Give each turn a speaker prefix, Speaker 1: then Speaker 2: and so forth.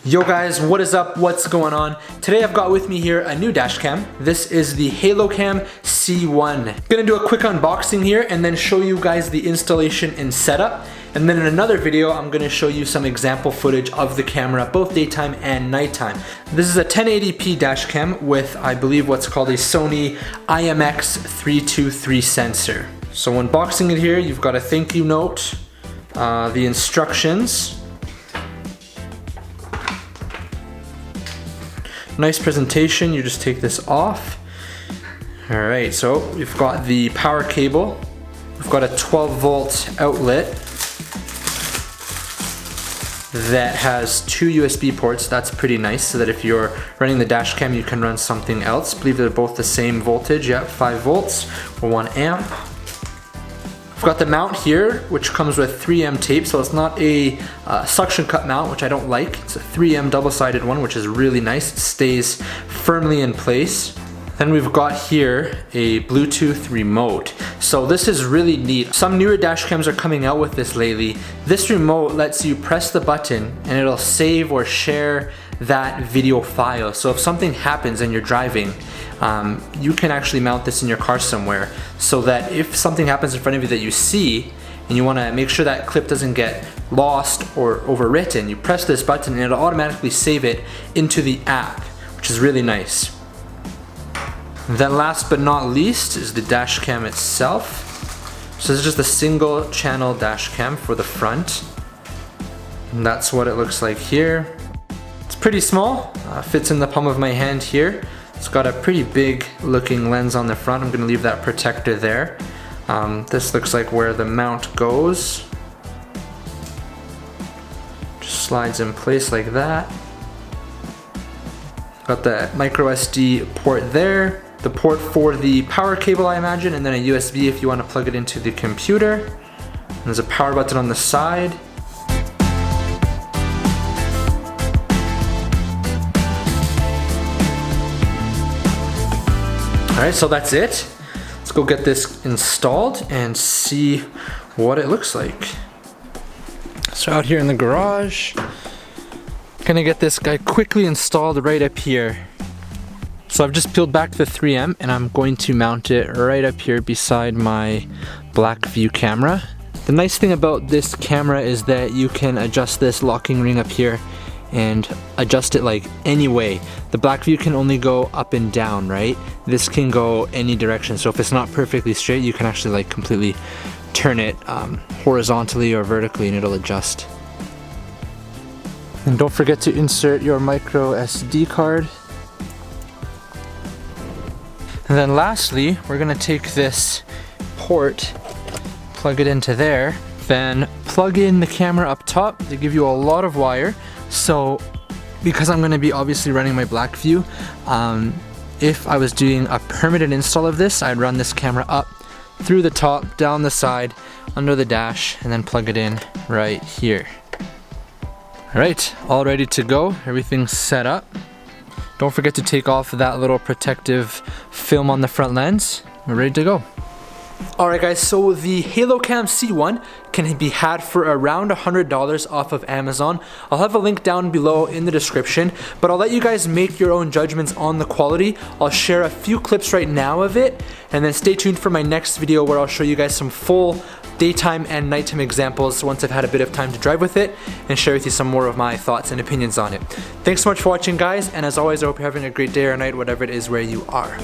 Speaker 1: Yo guys, what is up? What's going on? Today I've got with me here a new dash cam. This is the Halocam C1. Gonna do a quick unboxing here and then show you guys the installation and setup. And then in another video, I'm gonna show you some example footage of the camera, both daytime and nighttime. This is a 1080p dash cam with, I believe, what's called a Sony IMX323 sensor. So unboxing it here, you've got a thank you note, the instructions. Nice presentation, you just take this off. Alright, so we've got the power cable. We've got a 12-volt outlet that has two USB ports. That's pretty nice, so that if you're running the dash cam, you can run something else. I believe they're both the same voltage, yeah, 5 volts or 1 amp. I've got the mount here, which comes with 3M tape, so it's not a suction cup mount, which I don't like. It's a 3M double-sided one, which is really nice. It stays firmly in place. Then we've got here a Bluetooth remote. So this is really neat. Some newer dash cams are coming out with this lately. This remote lets you press the button and it'll save or share that video file. So if something happens and you're driving, you can actually mount this in your car somewhere, so that if something happens in front of you that you see and you want to make sure that clip doesn't get lost or overwritten, you press this button and it'll automatically save it into the app, which is really nice. Then last but not least is the dash cam itself. So this is just a single channel dash cam for the front. And that's what it looks like here. It's pretty small, fits in the palm of my hand here. It's got a pretty big looking lens on the front. I'm gonna leave that protector there. This looks like where the mount goes. Just slides in place like that. Got the micro SD port there. The port for the power cable, I imagine, and then a USB if you want to plug it into the computer. And there's a power button on the side. Alright, so that's it. Let's go get this installed and see what it looks like. So out here in the garage, gonna get this guy quickly installed right up here. So I've just peeled back the 3M and I'm going to mount it right up here beside my black view camera. The nice thing about this camera is that you can adjust this locking ring up here and adjust it like any way. The black view can only go up and down, right? This can go any direction. So if it's not perfectly straight, you can actually like completely turn it horizontally or vertically and it'll adjust. And don't forget to insert your micro SD card. And then lastly, we're gonna take this port, plug it into there, then plug in the camera up top. They give you a lot of wire. So because I'm gonna be obviously running my black view, if I was doing a permanent install of this, I'd run this camera up through the top, down the side, under the dash, and then plug it in right here. All right, all ready to go. Everything's set up. Don't forget to take off that little protective film on the front lens. We're ready to go. Alright guys, so the Halocam C1 can be had for around $100 off of Amazon. I'll have a link down below in the description, but I'll let you guys make your own judgments on the quality. I'll share a few clips right now of it, and then stay tuned for my next video where I'll show you guys some full daytime and nighttime examples once I've had a bit of time to drive with it and share with you some more of my thoughts and opinions on it. Thanks so much for watching guys, and as always I hope you're having a great day or night, whatever it is where you are.